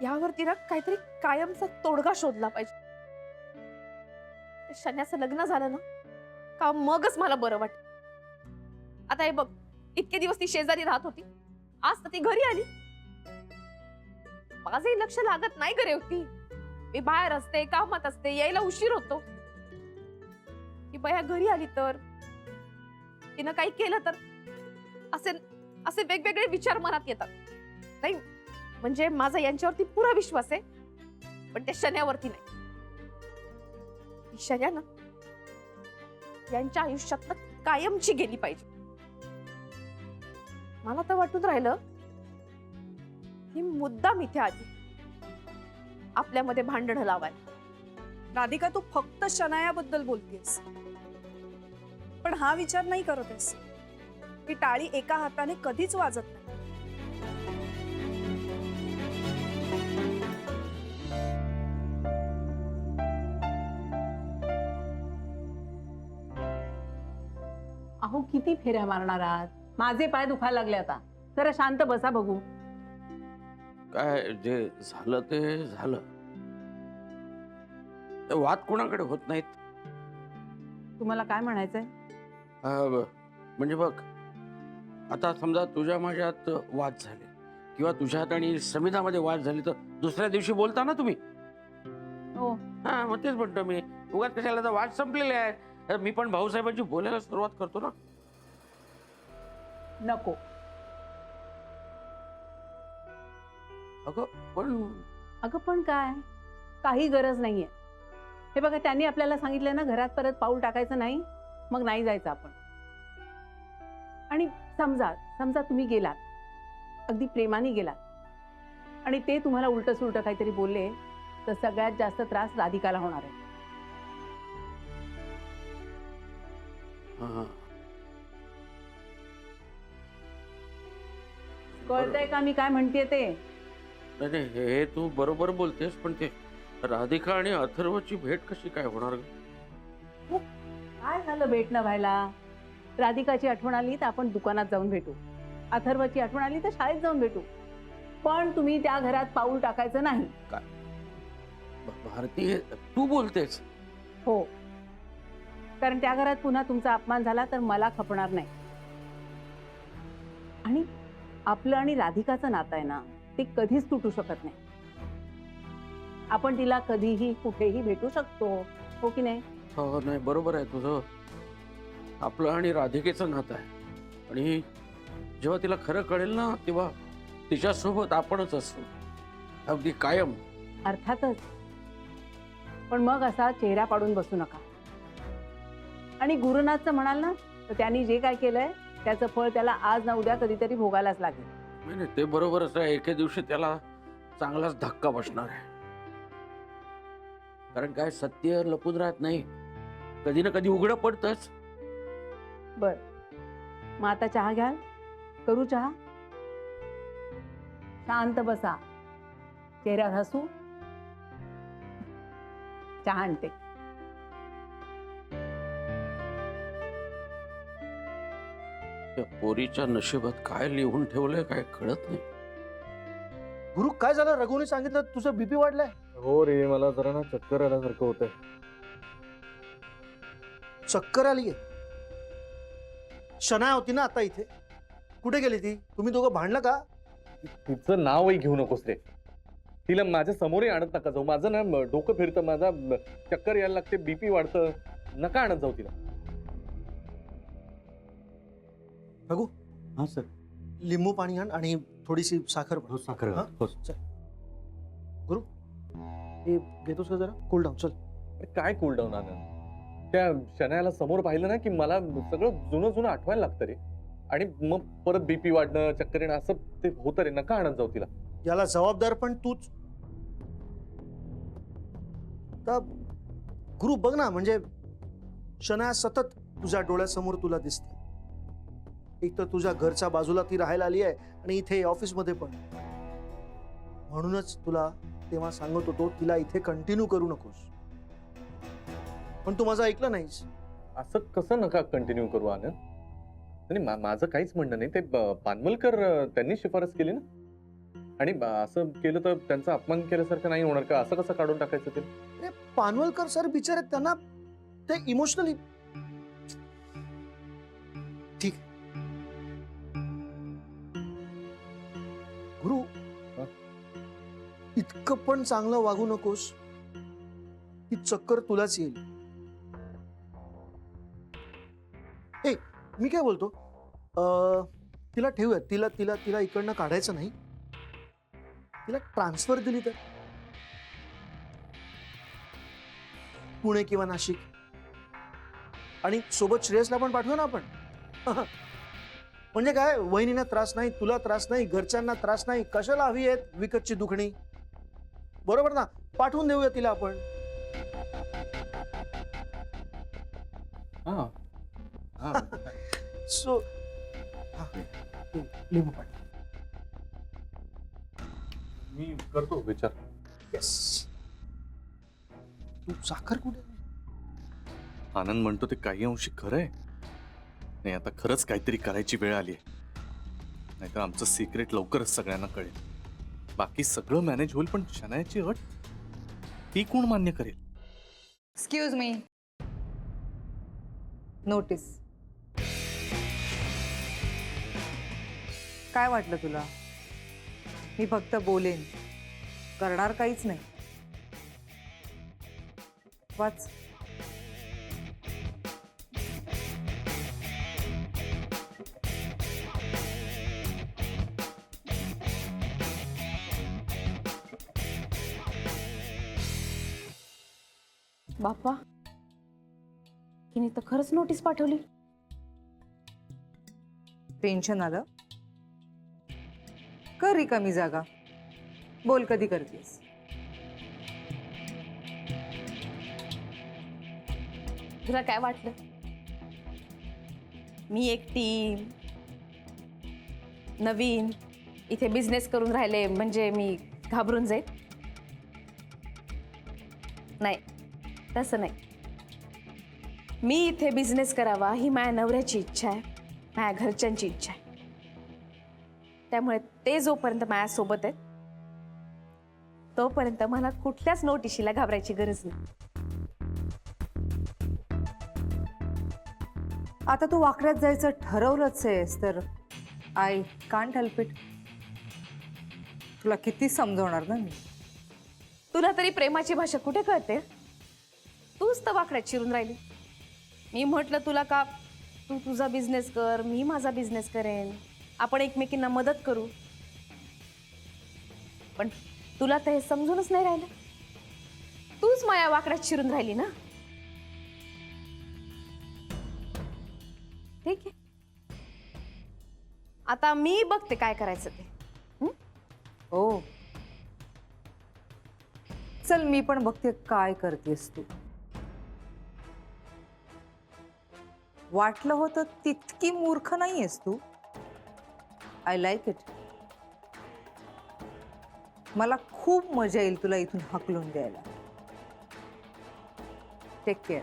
यावरती ना काहीतरी कायमचा तोडगा शोधला पाहिजे. शन्याचं लग्न झालं ना का मगच मला बरं वाटत. आता हे बघ, इतके दिवस ती शेजारी राहत होती, आज तर ती घरी आली. माझंही लक्ष लागत नाही घरी होती. मी बाहेर असते, कामात असते, यायला उशीर होतो. ती बया घरी आली तर तिनं काही केलं तर असे असे वेगवेगळे विचार मनात येतात. नाही म्हणजे माझा यांच्यावरती पुरा विश्वास आहे, पण त्या शन्यावरती नाही. ही शन्या ना यांच्या आयुष्यात कायमची गेली पाहिजे. मला तर वाटून राहिलं ही मुद्दाम इथे आली आपल्यामध्ये भांडण लावायला. राधिका, तू फक्त शनायाबद्दल बोलतेस, पण हा विचार नाही करतेस की टाळी एका हाताने कधीच वाजत नाही. अहो किती फेऱ्या मारणार आहात? माझे पाय दुखायला लागले आता. जरा शांत बसा बघू. काय जे झालं ते झालं. ते वाद कोणाकडे होत नाहीत. तुम्हाला काय म्हणायचंय? म्हणजे बघ, आता समजा तुझ्या माझ्यात वाद झाले किंवा तुझ्यात आणि समिधामध्ये वाद झाले तर दुसऱ्या दिवशी बोलता ना तुम्ही. हो. हा, मग तेच म्हणतो मी. उगाच कशाला, तर वाद संपलेले आहे. मी पण भाऊसाहेबांची बोलायला सुरुवात करतो ना. नको. अगं पण काय, काही गरज नाहीये. हे बघा, त्यांनी आपल्याला सांगितलं ना घरात परत पाऊल टाकायचं नाही, मग नाही जायचं आपण. आणि समजा समजा तुम्ही गेलात, अगदी प्रेमाने गेलात आणि ते तुम्हाला उलट सुलट काहीतरी बोलले तर सगळ्यात जास्त त्रास राधिकाला होणार आहे. कळतंय का मी काय म्हणतेय ते? नाही, हे तू बरोबर बोलतेस, पण ते राधिका आणि अथर्वची भेट कशी काय होणार? काय झालं भेटणं व्हायला? राधिकाची आठवण आली तर आपण दुकानात जाऊन भेटू, अथर्वची आठवण आली तर शाळेत जाऊन भेटू, पण तुम्ही त्या घरात पाऊल टाकायचं नाही. भारती, तू बोलतेस? हो, कारण त्या घरात पुन्हा तुमचा अपमान झाला तर मला खपणार नाही. आणि आपलं आणि राधिकाचं नातं आहे ना, ते कधीच तुटू शकत नाही. आपण तिला कधीही कुठेही भेटू शकतो, हो की नाही? हो, नाही, बरोबर आहे तुझं. आपलं आणि राधिकेचं नातं आहे आणि जेव्हा तिला खरं कळेल ना तेव्हा तिच्यासोबत आपणच असू, अगदी कायम. अर्थातच, पण मग असा चेहरा पाडून बसू नका. आणि गुरुनाथचं म्हणाल ना, तर त्यांनी जे काय केलंय त्याचं फळ त्याला आज ना उद्या कधीतरी भोगायलाच लागेल. नाही, ते बरोबरच आहे. एके दिवशी त्याला चांगलाच धक्का बसणार आहे. कारण काय, सत्य लपून राहत नाही, कधी ना कधी उघडं पडतंच. बर, मग आता चहा घ्याल? करू चहा? शांत बसा, चेहऱ्यावर हसू. चहा आणते. त्या पोरीच्या नशिबात काय लिहून ठेवलंय काय कळत नाही. गुरु, काय झालं? रघुने सांगितलं तुझं बीपी वाढलाय. हो रे, मला जरा ना चक्कर आल्यासारखं होतंय. चक्कर आलीये? शनाया होती ना आता इथे, कुठे गेली ती? तुम्ही दोघं भांडलं का? तिचं नावही घेऊ नकोस रे. तिला माझ्या समोरही आणत नका जाऊ. माझं ना डोकं फिरतं, माझा चक्कर यायला लागते, बीपी वाढतं. नका आणत जाऊ तिला. रघु, हा सर. लिंबू पाणी आण आणि थोडीशी साखर पण. साखर. हा? चल. गुरु, हे घेतोस का जरा? Cool down. चल. काय कूल डाऊन आनंद? त्या शनायाला समोर पाहिलं ना की मला सगळं जुनं जुनं आठवायला लागतं रे. आणि मग परत बीपी वाढणं, चक्कर येणं असं ते होतं रे. नका आणत जाऊ तिला. याला जबाबदार पण तूच. गुरु बघ ना, म्हणजे शनाया सतत तुझ्या डोळ्यासमोर तुला दिसते. एक तर तुझ्या घरच्या बाजूला ती राहायला आली आहे आणि इथे ऑफिसमध्ये पण. म्हणूनच तुला तेव्हा सांगत होतो तिला इथे कंटिन्यू करू नकोस, पण तू माझं ऐकलं नाहीस. असं कसं नका कंटिन्यू करू आनंद? नाही, माझं काहीच म्हणणं नाही. ते पानमलकर त्यांनी शिफारस केली ना. आणि असं केलं तर त्यांचा अपमान केल्यासारखं नाही होणार का? असं कसं काढून टाकायचं ते? अरे पानवलकर सर बिचारे, त्यांना ते इमोशनली ठीक. गुरु, इतकं पण चांगलं वागू नकोस की चक्कर तुलाच येईल. ए, मी काय बोलतो, तिला ठेवूया, तिला तिला तिला इकडनं काढायचं नाही, तिला ट्रान्सफर दिली तर पुणे किंवा नाशिक, आणि सोबत श्रेयसला पण पाठवू ना आपण. म्हणजे काय, वहिनीला त्रास नाही, तुला त्रास नाही, घरच्यांना त्रास नाही, कशाला हवी आहेत विकतची दुखणी? बरोबर ना? पाठवून देऊया तिला आपण. हा हा. सो लिंबू पाणी. मी करतो विचार. येस. तू साखर कुठे? आनंद म्हणतो ते काही अंशी खरं आहे. नाही, आता खरंच काहीतरी करायची वेळ आली आहे. नाहीतर आमचं सिक्रेट लवकरच सगळ्यांना कळेल. बाकी सगळं मॅनेज होईल, पण शनायाची अट ती कोण मान्य करेल? Excuse me. नोटीस. काय वाटलं तुला? मी फक्त बोलेन, करणार काहीच नाही. वाच. बाप्पा, हिने तर खरंच नोटीस पाठवली. टेन्शन आलं? कर रिकामी जागा. बोल, कधी करतेस? तुला काय वाटलं, मी एकटी नवीन इथे बिझनेस करून राहिले म्हणजे मी घाबरून जाईल? नाही, तसं नाही. मी इथे बिझनेस करावा ही माझ्या नवऱ्याची इच्छा आहे, माझ्या घरच्यांची इच्छा आहे. त्यामुळे ते जोपर्यंत माझ्यासोबत आहेत तोपर्यंत मला कुठल्याच नोटिशीला घाबरायची गरज नाही. आता तू वाकड्यात जायचं ठरवलंच आहेस तर आय कांट हेल्प इट. तुला किती समजवणार ना मी. तुला तरी प्रेमाची भाषा कुठे कळते? तूच तर वाकड्यात शिरून राहिली. मी म्हटलं तुला का, तू तुझा बिझनेस कर, मी माझा बिझनेस करेन, आपण एकमेकींना मदत करू. पण तुला तर हे समजूनच नाही राहिलं. तूच माया वाकड्यात शिरून राहिली ना. ठीक आहे, आता मी बघते काय करायचं ते. हो, चल मी पण बघते काय करतेस तू. वाटलं होतं तितकी मूर्ख नाहीयेस तू. I like it. मला खूप मजा येईल तुला इथून हकलून द्यायला. Take care.